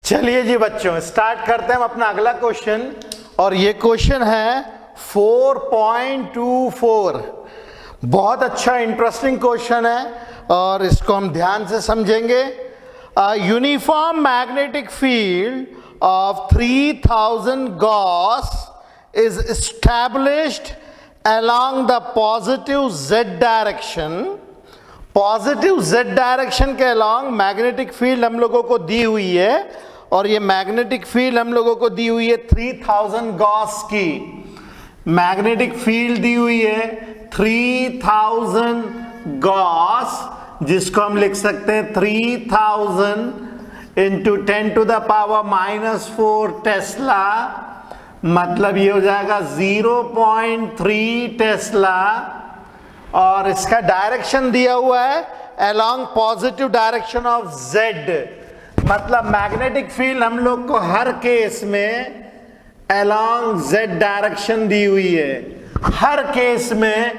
चलिए जी बच्चों, स्टार्ट करते हैं हम अपना अगला क्वेश्चन। और ये क्वेश्चन है 4.24। बहुत अच्छा इंटरेस्टिंग क्वेश्चन है और इसको हम ध्यान से समझेंगे। Uniform magnetic field of 3000 Gauss is established along the positive z direction। Positive z direction के अलॉन्ग मैग्नेटिक फील्ड हम लोगों को दी हुई है और ये मैग्नेटिक फील्ड हम लोगों को दी हुई है 3000 गॉस की। मैग्नेटिक फील्ड दी हुई है 3000 गॉस, जिसको हम लिख सकते हैं 3000 इंटू 10⁻⁻⁴ टेस्ला, मतलब ये हो जाएगा 0.3 टेस्ला। और इसका डायरेक्शन दिया हुआ है along positive direction of z, मतलब मैग्नेटिक फील्ड हम लोग को हर केस में अलोंग z डायरेक्शन दी हुई है। हर केस में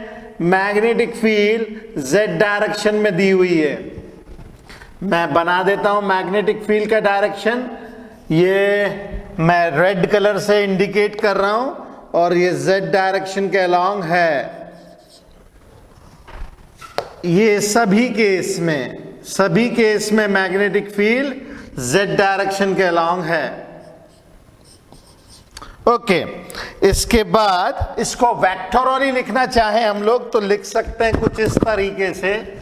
मैग्नेटिक फील्ड z डायरेक्शन में दी हुई है। मैं बना देता हूं मैग्नेटिक फील्ड का डायरेक्शन। ये मैं रेड कलर से इंडिकेट कर रहा हूं और ये z डायरेक्शन के अलोंग है। ये सभी केस में मैग्नेटिक फील्ड z डायरेक्शन के अलोंग है। ओके, इसके बाद इसको वेक्टोरली लिखना चाहे हम लोग तो लिख सकते हैं कुछ इस तरीके से।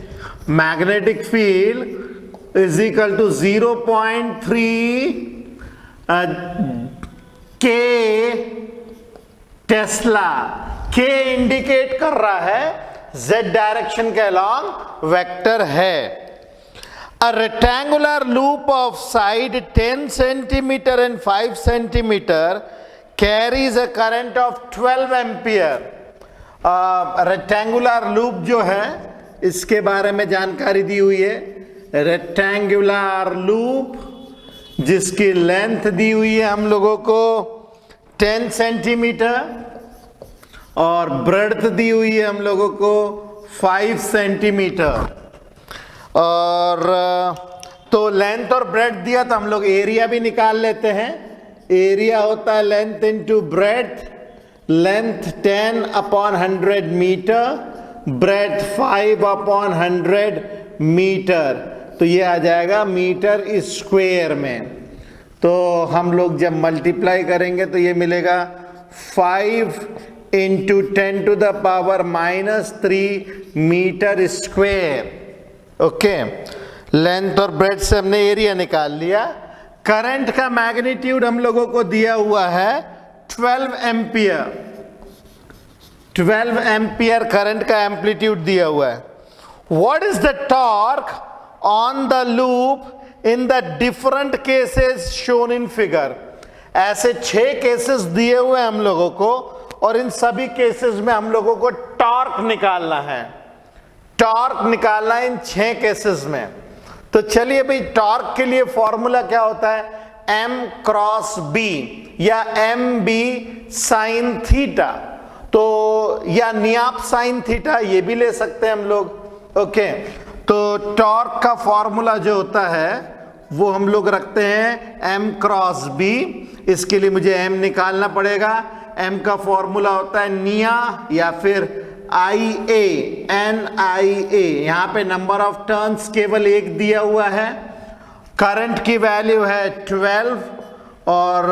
Magnetic field is equal to 0.3 k tesla. k indicate कर रहा है z डायरेक्शन के अलॉन्ग वेक्टर है। A rectangular loop of side 10 centimeter and 5 centimeter carries a current of 12 ampere। Rectangular loop जो है इसके बारे में जानकारी दी हुई है। रेक्टेंगुलर लूप जिसकी लेंथ दी हुई है हम लोगों को 10 सेंटीमीटर और ब्रेड्थ दी हुई है हम लोगों को 5 सेंटीमीटर। और तो लेंथ और ब्रेड्थ दिया तो हम लोग एरिया भी निकाल लेते हैं। एरिया होता है length into breadth. Length 10/100 metre, breadth 5/100 metre, तो ये आ जाएगा मीटर स्क्वायर में। तो हम लोग जब मल्टीप्लाई करेंगे तो ये मिलेगा 5 into 10⁻³ metre square. Okay, length और ब्रेड्थ से हमने एरिया निकाल लिया। करंट का मैग्नीट्यूड हम लोगों को दिया हुआ है 12 एम्पियर। 12 एम्पियर करंट का एम्पलीट्यूड दिया हुआ है। What is the torque on the loop in the different cases shown in figure. ऐसे 6 केसेस दिए हुए हम लोगों को और इन सभी केसेस में हम लोगों को टॉर्क निकालना है। टॉर्क निकालना है इन 6 केसेस में। तो चलिए भाई, टॉर्क के लिए फॉर्मूला क्या होता है? m क्रॉस b या mb साइन थीटा, तो या नियाप साइन थीटा, ये भी ले सकते हैं हम लोग। ओके, तो टॉर्क का फॉर्मूला जो होता है वो हम लोग रखते हैं m क्रॉस b। इसके लिए मुझे m निकालना पड़ेगा। m का फॉर्मूला होता है निया या फिर IA, NIA। यहाँ पे नंबर ऑफ टर्न्स केवल एक दिया हुआ है। करंट की वैल्यू है 12 और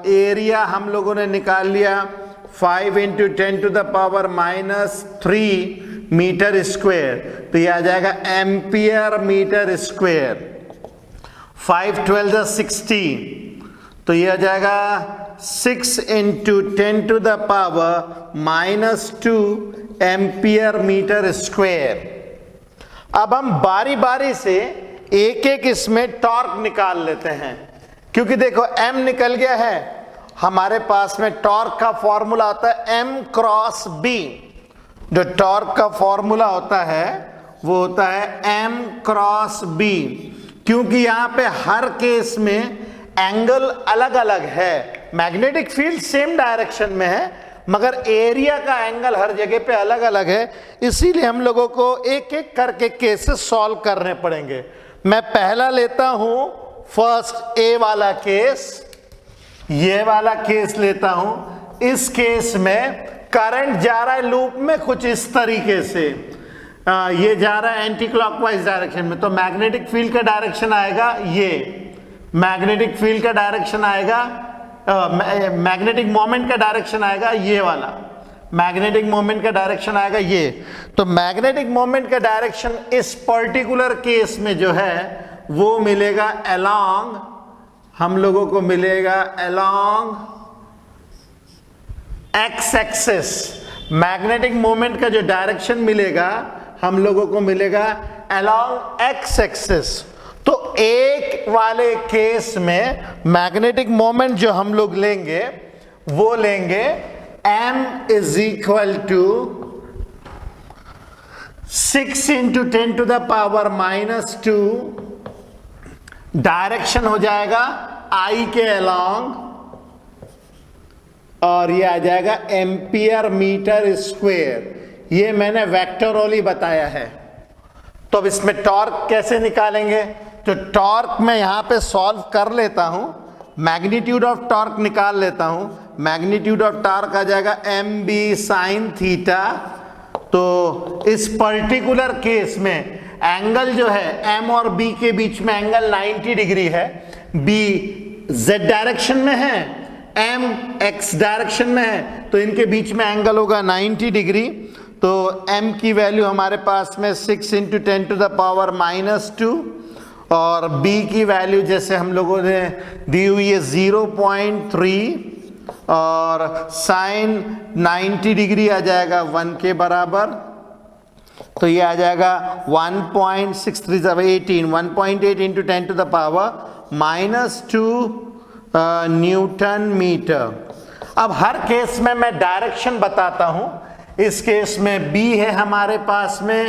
एरिया हम लोगों ने निकाल लिया 5 इंटू 10⁻³ मीटर स्क्वायर, तो ये आ जाएगा एम्पियर मीटर स्क्वायर। 5 12 60, तो ये आ जाएगा 6 इंटू 10⁻² एम्पियर मीटर स्क्वायर। अब हम बारी बारी से एक एक इसमें टॉर्क निकाल लेते हैं, क्योंकि देखो m निकल गया है हमारे पास में। टॉर्क का फॉर्मूला होता है m क्रॉस b। जो टॉर्क का फॉर्मूला होता है वो होता है m क्रॉस b, क्योंकि यहां पे हर केस में एंगल अलग अलग है। मैग्नेटिक फील्ड सेम डायरेक्शन में है मगर एरिया का एंगल हर जगह पे अलग अलग है, इसीलिए हम लोगों को एक एक करके केसेस सॉल्व करने पड़ेंगे। मैं पहला लेता हूं फर्स्ट ए वाला केस, ये वाला केस लेता हूं। इस केस में करंट जा रहा है लूप में कुछ इस तरीके से, ये जा रहा है एंटी क्लॉकवाइज डायरेक्शन में, तो मैग्नेटिक फील्ड का डायरेक्शन आएगा ये, मैग्नेटिक फील्ड का डायरेक्शन आएगा, मैग्नेटिक मोमेंट का डायरेक्शन आएगा ये वाला, मैग्नेटिक मोमेंट का डायरेक्शन आएगा ये। तो मैग्नेटिक मोमेंट का डायरेक्शन इस पर्टिकुलर केस में जो है वो मिलेगा अलोंग, हम लोगों को मिलेगा along x axis. Magnetic moment का जो डायरेक्शन मिलेगा हम लोगों को मिलेगा अलोंग एक्स एक्सिस। तो एक वाले केस में मैग्नेटिक मोमेंट जो हम लोग लेंगे वो लेंगे m is equal to 6 into 10 to the power minus 2, direction हो जाएगा I के अलोंग, और ये आ जाएगा एम्पियर मीटर स्क्वायर। ये मैंने वेक्टोरली बताया है। तो अब इसमें टॉर्क कैसे निकालेंगे? तो टॉर्क मैं यहां पे सॉल्व कर लेता हूं, मैग्नीट्यूड ऑफ टॉर्क निकाल लेता हूं। मैग्नीट्यूड ऑफ टॉर्क आ जाएगा एम बी साइन थीटा। तो इस पर्टिकुलर केस में एंगल जो है एम और बी के बीच में एंगल 90 डिग्री है। बी जेड डायरेक्शन में है, एम एक्स डायरेक्शन में है, तो इनके बीच में एंगल होगा 90 डिग्री। तो m की वैल्यू हमारे पास में 6 into 10 to the power minus 2, और b की वैल्यू जैसे हम लोगों ने दी हुई है 0.3, और साइन 90 डिग्री आ जाएगा 1 के बराबर। तो ये आ जाएगा 1.63 18, 1.8 into 10 to the power minus 2 newton metre. अब हर केस में मैं डायरेक्शन बताता हूं। इस केस में b है हमारे पास में,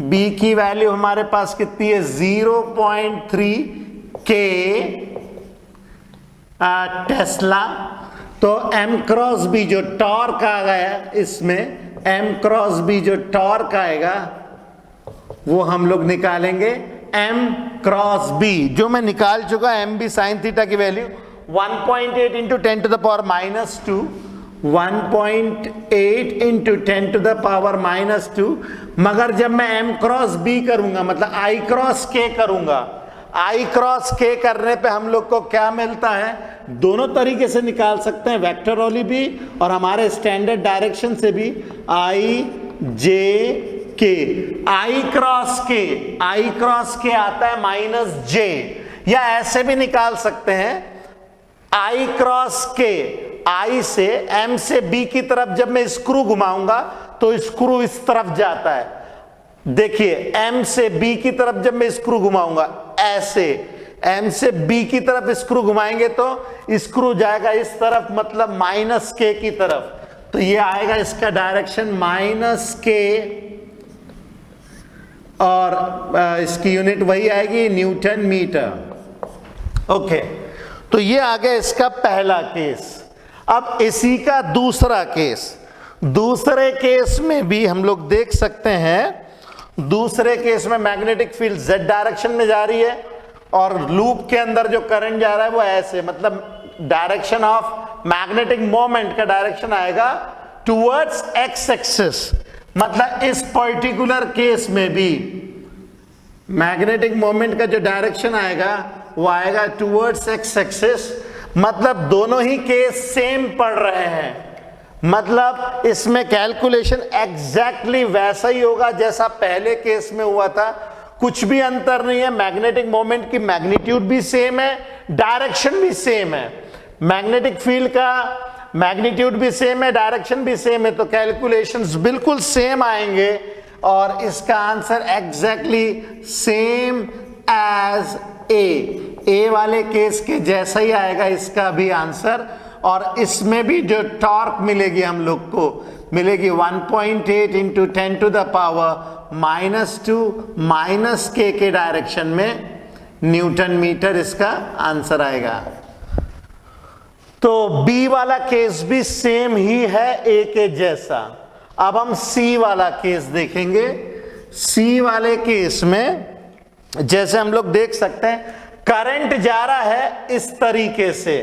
b की वैल्यू हमारे पास कितनी है 0.3 के टेस्ला। तो m क्रॉस b जो टॉर्क आ गया इसमें, m क्रॉस b जो टॉर्क आएगा वो हम लोग निकालेंगे m क्रॉस b, जो मैं निकाल चुका एम बी साइन थीटा की value 1.8 into 10 to the power minus 2, 1.8 into 10 to the power minus 2। मगर जब मैं m क्रॉस b करूंगा, मतलब i क्रॉस k करूंगा, i क्रॉस k करने पे हम लोग को क्या मिलता है? दोनों तरीके से निकाल सकते हैं, वेक्टोरली भी और हमारे स्टैंडर्ड डायरेक्शन से भी। i j k, i cross k आता है माइनस j, या ऐसे भी निकाल सकते हैं i क्रॉस k, I से M से B की तरफ जब मैं स्क्रू घुमाऊंगा तो स्क्रू इस तरफ जाता है। देखिए M से B की तरफ जब मैं स्क्रू घुमाऊंगा, ऐसे M से B की तरफ स्क्रू घुमाएंगे तो स्क्रू जाएगा इस तरफ, मतलब माइनस K की तरफ। तो ये आएगा इसका डायरेक्शन माइनस K, और इसकी यूनिट वही आएगी न्यूटन मीटर। ओके, तो ये आ गया इसका पहला केस। अब इसी का दूसरा केस, दूसरे केस में भी हम लोग देख सकते हैं। दूसरे केस में मैग्नेटिक फील्ड z डायरेक्शन में जा रही है और लूप के अंदर जो करंट जा रहा है वो ऐसे, मतलब डायरेक्शन ऑफ मैग्नेटिक मोमेंट का डायरेक्शन आएगा टुवर्ड्स x एक्सिस। मतलब इस पर्टिकुलर केस में भी मैग्नेटिक मोमेंट का जो डायरेक्शन आएगा वो आएगा टुवर्ड्स x एक्सिस। मतलब दोनों ही केस सेम पड़ रहे हैं, मतलब इसमें कैलकुलेशन एग्जैक्टली वैसा ही होगा जैसा पहले केस में हुआ था। कुछ भी अंतर नहीं है, मैग्नेटिक मोमेंट की मैग्नीट्यूड भी सेम है, डायरेक्शन भी सेम है, मैग्नेटिक फील्ड का मैग्नीट्यूड भी सेम है, डायरेक्शन भी सेम है, तो कैलकुलेशंस बिल्कुल सेम आएंगे और इसका answer exactly same as A वाले केस के जैसा ही आएगा इसका भी आंसर। और इसमें भी जो टॉर्क मिलेगी हम लोग को मिलेगी 1.8 into 10 to the power minus 2 minus k direction में न्यूटन मीटर, इसका आंसर आएगा। तो बी वाला केस भी सेम ही है ए के जैसा। अब हम सी वाला केस देखेंगे। सी वाले केस में जैसे हम लोग देख सकते हैं करंट जा रहा है इस तरीके से,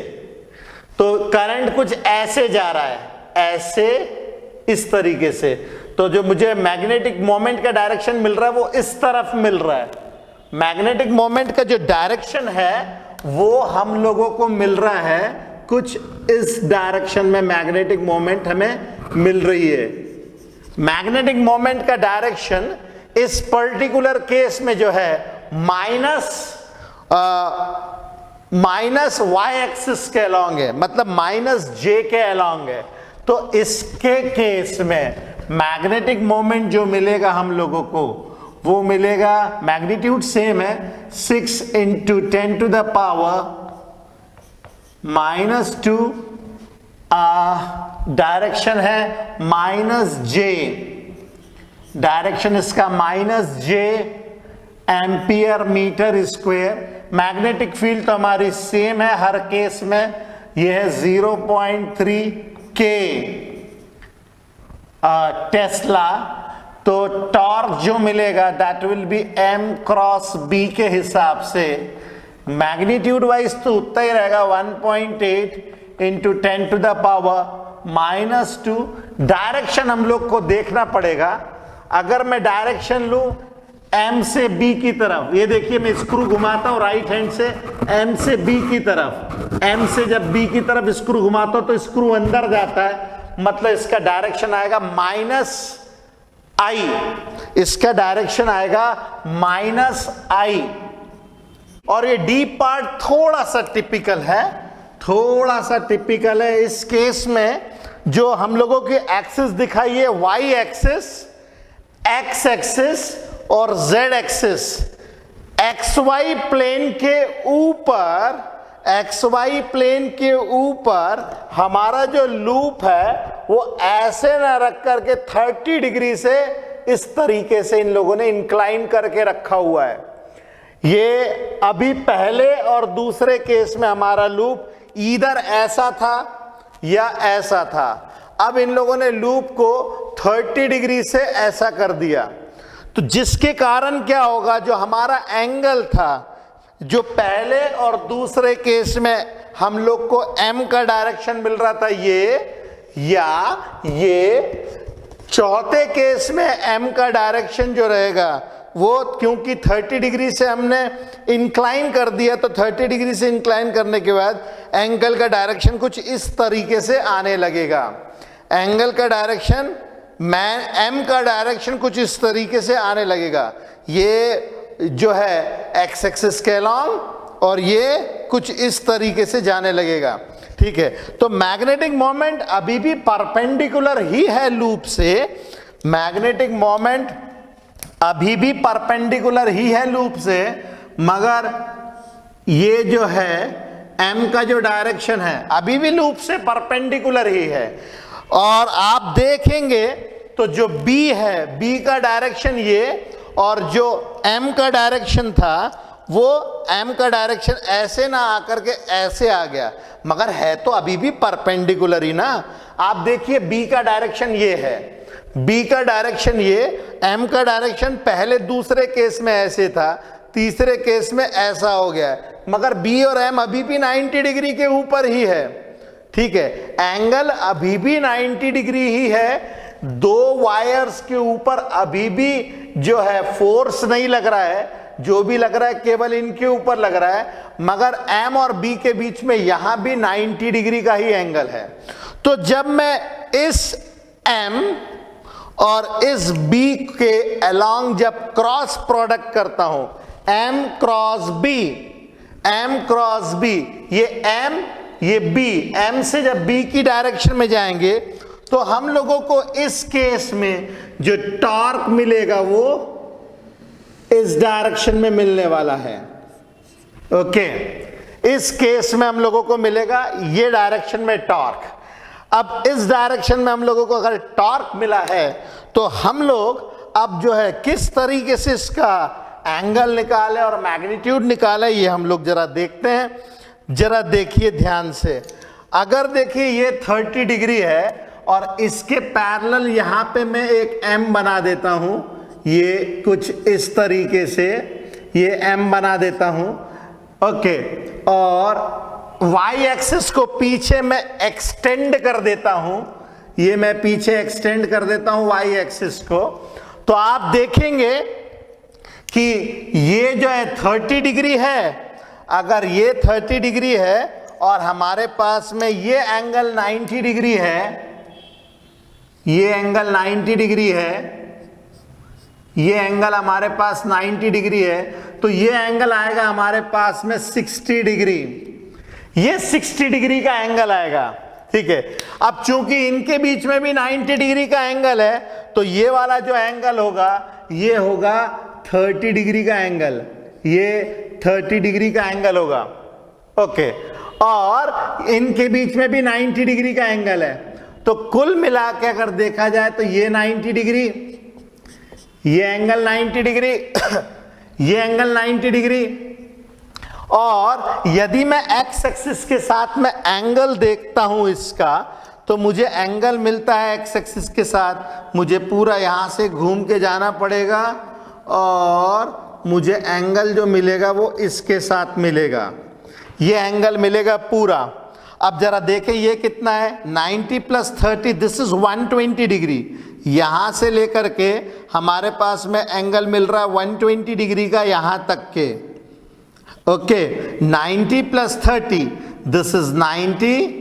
तो करंट कुछ ऐसे जा रहा है, ऐसे इस तरीके से, तो जो मुझे मैग्नेटिक मोमेंट का डायरेक्शन मिल रहा है वो इस तरफ मिल रहा है। मैग्नेटिक मोमेंट का जो डायरेक्शन है वो हम लोगों को मिल रहा है कुछ इस डायरेक्शन में, मैग्नेटिक मोमेंट हमें मिल रही है। मैग्नेटिक मोमेंट का डायरेक्शन इस पर्टिकुलर केस में जो है माइनस वाई एक्सिस के अलोंग है, मतलब माइनस जे के अलोंग है। तो इसके केस में मैग्नेटिक मोमेंट जो मिलेगा हम लोगों को वो मिलेगा, मैग्नीट्यूड सेम है, 6 × 10⁻⁻², डायरेक्शन है -j, डायरेक्शन इसका -j ampere metre square. Magnetic field तो हमारी सेम है हर केस में, यह है 0.3 K टेस्ला। तो टॉर्क जो मिलेगा that will be m cross b के हिसाब से, मैग्नीट्यूड वाइज तो उतना ही रहेगा 1.8 × 10⁻⁻²। डायरेक्शन हम लोग को देखना पड़ेगा। अगर मैं डायरेक्शन लूं m से b की तरफ, ये देखिए मैं स्क्रू घुमाता हूं राइट हैंड से m से b की तरफ, m से जब b की तरफ स्क्रू घुमाता हूं तो स्क्रू अंदर जाता है, मतलब इसका डायरेक्शन आएगा -I, इसका डायरेक्शन आएगा -I। और ये डी पार्ट थोड़ा सा टिपिकल है, थोड़ा सा टिपिकल है। इस केस में जो हम लोगों की एक्सिस दिखाई है, वाई एक्सिस, एक्स एक्सिस और Z axis, X Y plane के ऊपर, एक्स वाई प्लेन के ऊपर हमारा जो लूप है वो ऐसे ना रख करके 30 डिग्री से इस तरीके से इन लोगों ने इंक्लाइन करके रखा हुआ है। ये अभी पहले और दूसरे केस में हमारा लूप ईदर ऐसा था या ऐसा था। अब इन लोगों ने लूप को 30 डिग्री से ऐसा कर दिया, तो जिसके कारण क्या होगा, जो हमारा एंगल था जो पहले और दूसरे केस में हम लोग को m का डायरेक्शन मिल रहा था ये, या ये चौथे केस में m का डायरेक्शन जो रहेगा वो, क्योंकि 30 डिग्री से हमने इंक्लाइन कर दिया, तो 30 डिग्री से इंक्लाइन करने के बाद एंगल का डायरेक्शन कुछ इस तरीके से आने लगेगा। एंगल का डायरेक्शन, m का डायरेक्शन कुछ इस तरीके से आने लगेगा। ये जो है एक्स एक्सिस के अलोंग और ये कुछ इस तरीके से जाने लगेगा। ठीक है, तो मैग्नेटिक मोमेंट अभी भी परपेंडिकुलर ही है लूप से, मैग्नेटिक मोमेंट अभी भी परपेंडिकुलर ही है लूप से, मगर ये जो है m का जो डायरेक्शन है अभी भी लूप से परपेंडिकुलर ही है। और आप देखेंगे तो जो b है, b का डायरेक्शन ये, और जो m का डायरेक्शन था वो m का डायरेक्शन ऐसे ना आकर के ऐसे आ गया, मगर है तो अभी भी परपेंडिकुलर ही ना। आप देखिए b का डायरेक्शन ये है, b का डायरेक्शन ये, m का डायरेक्शन पहले दूसरे केस में ऐसे था, तीसरे केस में ऐसा हो गया, मगर b और m अभी भी 90 डिग्री के ऊपर ही है। ठीक है, एंगल अभी भी 90 डिग्री ही है। दो वायर्स के ऊपर अभी भी जो है फोर्स नहीं लग रहा है, जो भी लग रहा है केवल इनके ऊपर लग रहा है, मगर m और b के बीच में यहां भी 90 डिग्री का ही एंगल है। तो जब मैं इस m और इस b के अलोंग जब क्रॉस प्रोडक्ट करता हूं, m क्रॉस b, ये m ये b, m से जब b की डायरेक्शन में जाएंगे तो हम लोगों को इस केस में जो टॉर्क मिलेगा वो इस डायरेक्शन में मिलने वाला है। ओके, इस केस में हम लोगों को मिलेगा ये डायरेक्शन में टॉर्क। अब इस डायरेक्शन में हम लोगों को अगर टॉर्क मिला है तो हम लोग अब जो है किस तरीके से इसका एंगल निकाले और मैग्नीट्यूड निकाले, ये हम लोग जरा देखते हैं। जरा देखिए ध्यान से, अगर देखिए ये 30 डिग्री है और इसके पैरेलल यहां पे मैं एक m बना देता हूं, ये कुछ इस तरीके से ये m बना देता हूं। ओके, और वाई एक्सिस को पीछे मैं एक्सटेंड कर देता हूं, ये मैं पीछे एक्सटेंड कर देता हूं वाई एक्सिस को, तो आप देखेंगे कि ये जो है 30 डिग्री है। अगर ये 30 डिग्री है और हमारे पास में ये एंगल 90 डिग्री है, ये एंगल 90 डिग्री है, ये एंगल हमारे पास 90 डिग्री है, तो ये एंगल आएगा हमारे पास में 60 डिग्री, ये 60 डिग्री का एंगल आएगा। ठीक है, अब चूंकि इनके बीच में भी 90 डिग्री का एंगल है, तो ये वाला जो एंगल होगा ये होगा 30 डिग्री का एंगल, ये 30 डिग्री का एंगल होगा। ओके, और इनके बीच में भी 90 डिग्री का एंगल है, तो कुल मिला के अगर देखा जाए तो ये 90 डिग्री, ये एंगल 90 डिग्री, ये एंगल 90 डिग्री, और यदि मैं एक्स एक्सिस के साथ में एंगल देखता हूं इसका, तो मुझे एंगल मिलता है एक्स एक्सिस के साथ, मुझे पूरा यहां से घूम के जाना पड़ेगा और मुझे एंगल जो मिलेगा वो इसके साथ मिलेगा, ये एंगल मिलेगा पूरा। अब जरा देखें ये कितना है, 90 प्लस 30, दिस इज 120 डिग्री। यहां से लेकर के हमारे पास में एंगल मिल रहा है 120 डिग्री का यहां तक के। Okay, 90 plus 30, this is 90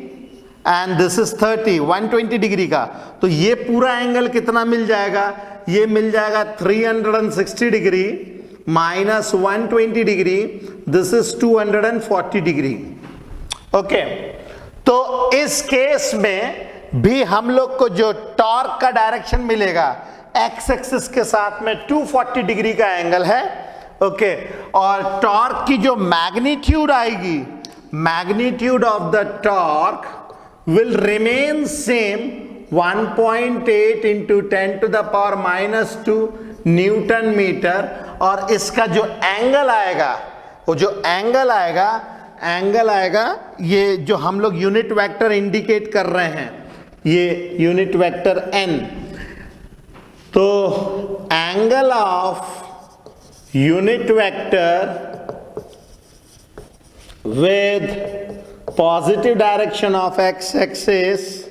and this is 30, 120 degree का, तो ये पूरा एंगल कितना मिल जाएगा, ये मिल जाएगा 360 degree minus 120 degree, this is 240 degree. Okay, तो इस केस में भी हम लोग को जो टॉर्क का डायरेक्शन मिलेगा एक्स एक्सिस के साथ में 240 डिग्री का एंगल है। ओके, और टॉर्क की जो मैग्नीट्यूड आएगी, magnitude of the torque will remain same 1.8 into 10 to the power minus 2 newton metre, और इसका जो एंगल आएगा, वो जो एंगल आएगा ये जो हम लोग यूनिट वेक्टर इंडिकेट कर रहे हैं, ये यूनिट वेक्टर n, तो angle of unit vector with positive direction of x axis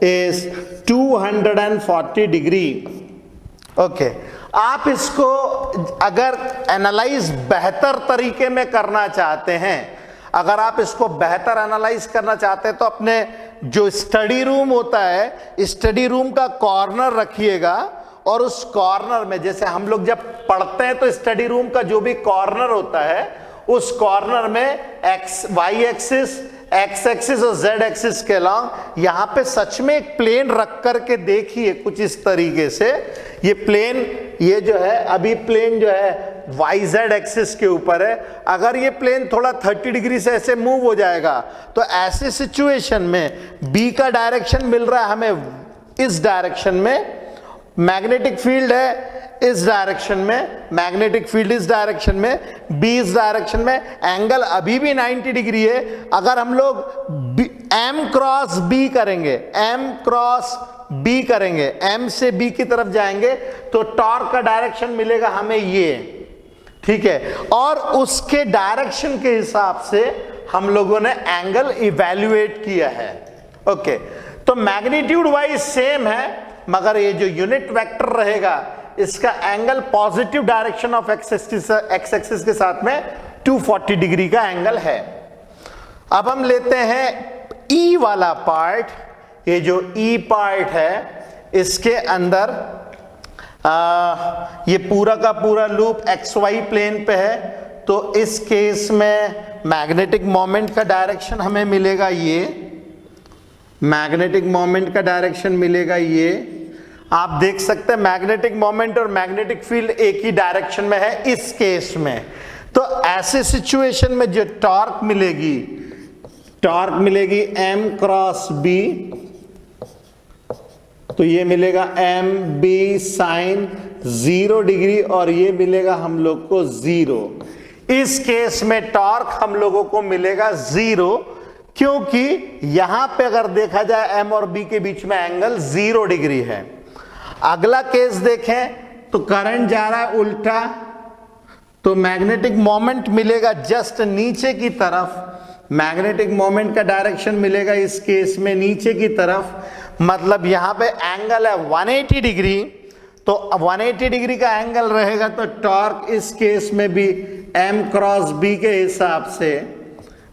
is 240 degree. Okay, आप इसको अगर एनालाइज बेहतर तरीके में करना चाहते हैं, अगर आप इसको बेहतर एनालाइज करना चाहते हैं, तो अपने जो स्टडी रूम होता है, स्टडी रूम का कॉर्नर रखिएगा, और उस कॉर्नर में जैसे हम लोग जब पढ़ते हैं तो स्टडी रूम का जो भी कॉर्नर होता है, उस कॉर्नर में X Y axis, X axis और जेड एक्सिस के अलॉन्ग यहां पे सच में एक प्लेन रख करके देखिए कुछ इस तरीके से। ये प्लेन, ये जो है अभी प्लेन जो है वाई जेड एक्सिस के ऊपर है, अगर ये प्लेन थोड़ा 30 डिग्री से ऐसे मूव हो जाएगा, तो ऐसे सिचुएशन में बी का डायरेक्शन मिल रहा है हमें इस डायरेक्शन में, मैग्नेटिक फील्ड है इस डायरेक्शन में, मैग्नेटिक फील्ड इस डायरेक्शन में, बी इस डायरेक्शन में, एंगल अभी भी 90 डिग्री है। अगर हम लोग एम क्रॉस बी करेंगे, एम क्रॉस बी करेंगे, एम से बी की तरफ जाएंगे, तो टॉर्क का डायरेक्शन मिलेगा हमें ये, ठीक है, और उसके डायरेक्शन के हिसाब से हम लोगों ने एंगल इवैल्यूएट किया है। ओके, तो मैग्नीट्यूड वाइज सेम है, मगर ये जो यूनिट वेक्टर रहेगा इसका angle positive direction of x axis के साथ में 240 डिग्री का एंगल है। अब हम लेते हैं ई वाला पार्ट। ये जो ई पार्ट है इसके अंदर ये पूरा का पूरा लूप एक्स वाई प्लेन पे है, तो इस केस में मैग्नेटिक मोमेंट का डायरेक्शन हमें मिलेगा ये, मैग्नेटिक मोमेंट का डायरेक्शन मिलेगा ये। आप देख सकते हैं मैग्नेटिक मोमेंट और मैग्नेटिक फील्ड एक ही डायरेक्शन में है इस केस में। तो ऐसे सिचुएशन में जो टॉर्क मिलेगी एम क्रॉस बी, तो ये मिलेगा एम बी साइन 0 डिग्री, और ये मिलेगा हम लोग को 0। इस केस में टॉर्क हम लोगों को मिलेगा 0, क्योंकि यहां पे अगर देखा जाए एम और बी के बीच में एंगल 0 डिग्री है। अगला केस देखें तो करंट जा रहा है उल्टा, तो मैग्नेटिक मोमेंट मिलेगा जस्ट नीचे की तरफ, मैग्नेटिक मोमेंट का डायरेक्शन मिलेगा इस केस में नीचे की तरफ, मतलब यहां पे एंगल है 180 डिग्री, तो 180 डिग्री का एंगल रहेगा तो टॉर्क इस केस में भी m क्रॉस b के हिसाब से,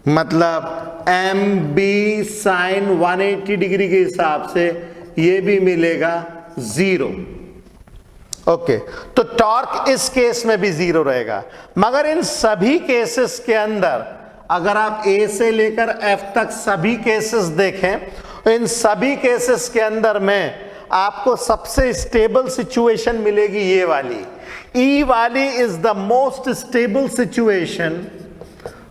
मतलब एम बी साइन 180 डिग्री के हिसाब से ये भी मिलेगा 0। ओके, तो टॉर्क इस केस में भी 0 रहेगा। मगर इन सभी केसेस के अंदर अगर आप ए से लेकर एफ तक सभी केसेस देखें, तो इन सभी केसेस के अंदर में आपको सबसे स्टेबल सिचुएशन मिलेगी ये वाली, ई वाली is the most stable situation,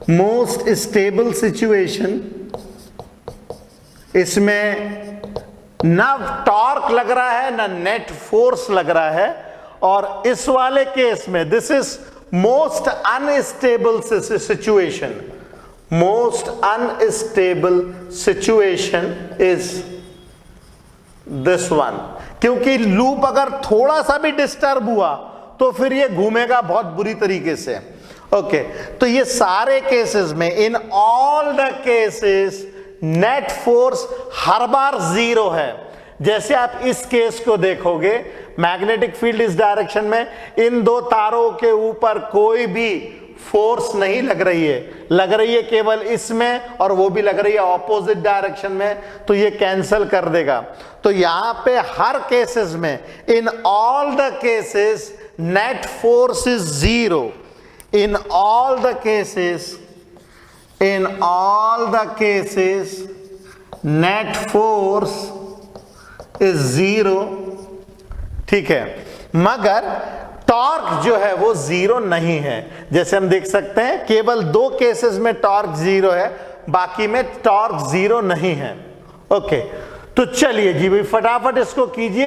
most stable situation. इसमें ना टॉर्क लग रहा है ना नेट फोर्स लग रहा है, और इस वाले केस में this is most unstable situation, most unstable situation is this one, क्योंकि लूप अगर थोड़ा सा भी डिस्टर्ब हुआ तो फिर ये घूमेगा बहुत बुरी तरीके से। ओके, तो ये सारे केसेस में in all the cases net force हर बार 0 है। जैसे आप इस केस को देखोगे, मैग्नेटिक फील्ड इस डायरेक्शन में, इन दो तारों के ऊपर कोई भी फोर्स नहीं लग रही है केवल इसमें, और वो भी लग रही है ऑपोजिट डायरेक्शन में, तो ये कैंसिल कर देगा। तो यहां पे हर केसेस में in all the cases net force is 0, in all the cases, in all the cases net force is 0, ठीक है। मगर टॉर्क जो है वो 0 नहीं है। जैसे हम देख सकते हैं केवल 2 केसेस में टॉर्क 0 है, बाकी में टॉर्क 0 नहीं है। ओके, तो चलिए जी भाई फटाफट इसको कीजिए।